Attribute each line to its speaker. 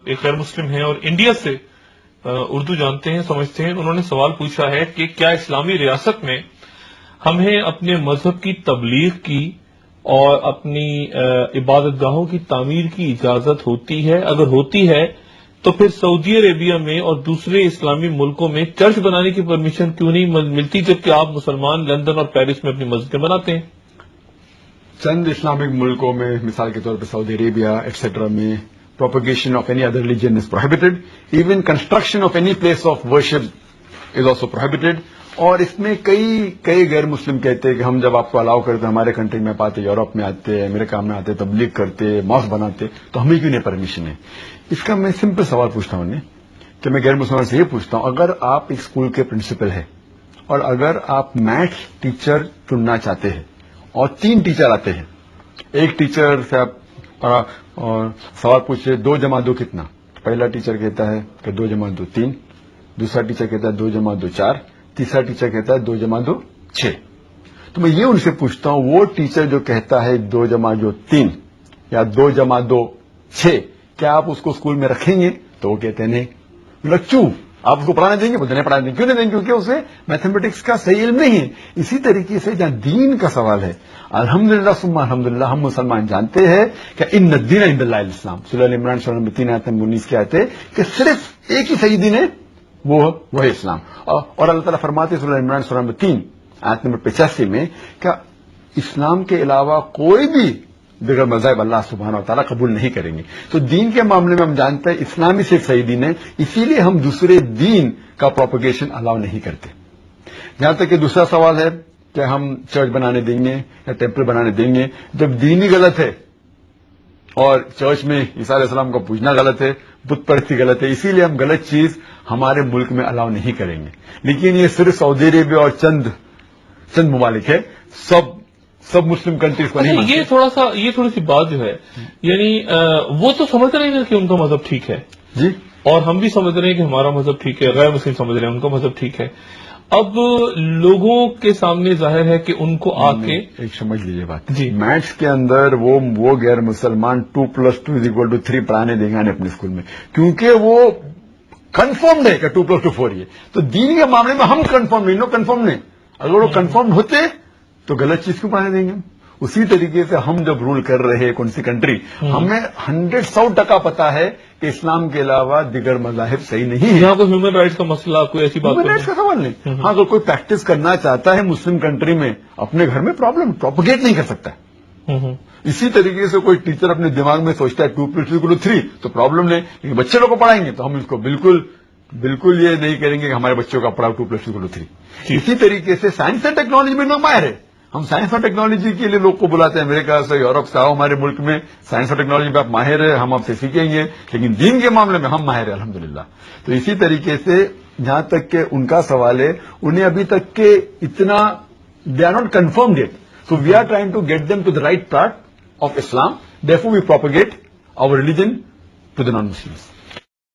Speaker 1: ایک غیر مسلم ہیں اور انڈیا سے اردو جانتے ہیں، سمجھتے ہیں. انہوں نے سوال پوچھا ہے کہ کیا اسلامی ریاست میں ہمیں اپنے مذہب کی تبلیغ کی اور اپنی عبادت گاہوں کی تعمیر کی اجازت ہوتی ہے؟ اگر ہوتی ہے تو پھر سعودی عربیہ میں اور دوسرے اسلامی ملکوں میں چرچ بنانے کی پرمیشن کیوں نہیں ملتی، جبکہ آپ مسلمان لندن اور پیرس میں اپنی مسجدیں بناتے ہیں؟
Speaker 2: چند اسلامک ملکوں میں، مثال کے طور پر سعودی عربیہ ایٹسٹرا میں، propagation of any other religion is prohibited. Even construction of any place of worship is also prohibited. اور اس میں کئی غیر مسلم کہتے ہیں کہ ہم جب آپ کو الاؤ کرتے ہمارے کنٹری میں آتے، یورپ میں آتے، امریکہ میں آتے، تبلیغ کرتے، ماسک بناتے، تو ہمیں کیوں نہیں پرمیشن ہے؟ اس کا میں سمپل سوال پوچھتا ہوں کہ میں غیر مسلمان سے یہ پوچھتا ہوں، اگر آپ ایک اسکول کے پرنسپل ہیں اور اگر آپ میتھس ٹیچر چننا چاہتے ہیں اور 3 ٹیچر آتے ہیں، ایک ٹیچر سے آپ اور سوال پوچھے 2 جمع 2 کتنا؟ پہلا ٹیچر کہتا ہے کہ 2 جمع 2 3، دوسرا ٹیچر کہتا ہے 2 جمع 2 4، تیسرا ٹیچر کہتا ہے 2 جمع 2 6. تو میں یہ ان سے پوچھتا ہوں، وہ ٹیچر جو کہتا ہے 2 جمع 2 3 یا 2 جمع 2 6، کیا آپ اس کو اسکول میں رکھیں گے؟ تو وہ کہتے ہیں نہیں. کیوں؟ آپ اس کو پڑھانے دیں گے؟ بولتے نہیں پڑھانے دیں گے. کیوں نہیں دیں گے؟ کیونکہ اسے میتھمیٹکس کا صحیح علم نہیں ہے. اسی طریقے سے جہاں دین کا سوال ہے، الحمدللہ ثم الحمدللہ، ہم مسلمان جانتے ہیں کہ ان الدین عند اللہ الاسلام. سورہ عمران سورہ نمبر 3 آیت نمبر 19 کے آتے ہیں کہ صرف ایک ہی صحیح دین ہے، وہ ہے اسلام. اور اللہ تعالیٰ فرماتے ہیں سورہ عمران سورہ نمبر 3 آیت نمبر 85 میں کہ اسلام کے علاوہ کوئی بھی دیگر مذہب اللہ سبحانہ و تعالیٰ قبول نہیں کریں گے. تو دین کے معاملے میں ہم جانتے ہیں اسلام ہی صرف صحیح دین ہے، اسی لیے ہم دوسرے دین کا پروپیگیشن الاؤ نہیں کرتے. جہاں تک کہ دوسرا سوال ہے کہ ہم چرچ بنانے دیں گے یا ٹیمپل بنانے دیں گے، جب دین ہی غلط ہے اور چرچ میں عیسیٰ علیہ السلام کو پوجنا غلط ہے، بت پرستی غلط ہے، اسی لیے ہم غلط چیز ہمارے ملک میں الاؤ نہیں کریں گے. لیکن یہ صرف سعودی عربیہ اور چند ممالک ہے، سب مسلم کنٹریز کو نہیں مانتے.
Speaker 1: یہ تھوڑی سی بات جو ہے، یعنی وہ تو سمجھ رہے ہیں کہ ان کا مذہب ٹھیک ہے
Speaker 2: جی،
Speaker 1: اور ہم بھی سمجھ رہے ہیں کہ ہمارا مذہب ٹھیک ہے، غیر مسلم سمجھ رہے ہیں ان کا مذہب ٹھیک ہے. اب لوگوں کے سامنے ظاہر ہے کہ ان کو آ کے
Speaker 2: ایک سمجھ لیجیے بات
Speaker 1: جی،
Speaker 2: میتھس کے اندر وہ غیر مسلمان 2+2=3 پڑھانے دیں گے اپنے اسکول میں، کیونکہ وہ کنفرمڈ ہے کہ 2+2 4 ہے. تو دین کے معاملے میں ہم کنفرم نہیں، کنفرم نہیں. اگر وہ کنفرم ہوتے تو غلط چیز کیوں پڑھانے دیں گے؟ اسی طریقے سے ہم جب رول کر رہے ہیں کون سی کنٹری، ہمیں 100% پتا ہے کہ اسلام کے علاوہ دیگر مذاہب صحیح نہیں ہے.
Speaker 1: یہاں کوئی ہیومن رائٹس کا مسئلہ، کوئی ایسی بات
Speaker 2: ہیومن رائٹس کا سوال نہیں. ہاں، اگر کوئی پریکٹس کرنا چاہتا ہے مسلم کنٹری میں اپنے گھر میں پروپیگیٹ نہیں کر سکتا. اسی طریقے سے کوئی ٹیچر اپنے دماغ میں سوچتا ہے 2+2=3 تو پرابلم نہیں، لیکن بچے لوگ کو پڑھائیں گے تو ہم اس کو بالکل یہ نہیں کریں گے کہ ہمارے بچوں کا پڑھاؤ 2+2=3. اسی طریقے سے سائنس اینڈ ٹیکنالوجی میں لوگ ماہر ہے. ہم سائنس اور ٹیکنالوجی کے لیے لوگ کو بلاتے ہیں امریکہ سے، یورپ سے، آؤ ہمارے ملک میں سائنس اور ٹیکنالوجی میں آپ ماہر ہیں، ہم آپ سے سیکھیں گے. لیکن دین کے معاملے میں ہم ماہر ہیں الحمدللہ. تو اسی طریقے سے جہاں تک کہ ان کا سوال ہے، انہیں ابھی تک کہ اتنا they are not confirmed yet. So we are trying to get them to the right part of Islam. Therefore we propagate our religion to the non-Muslims.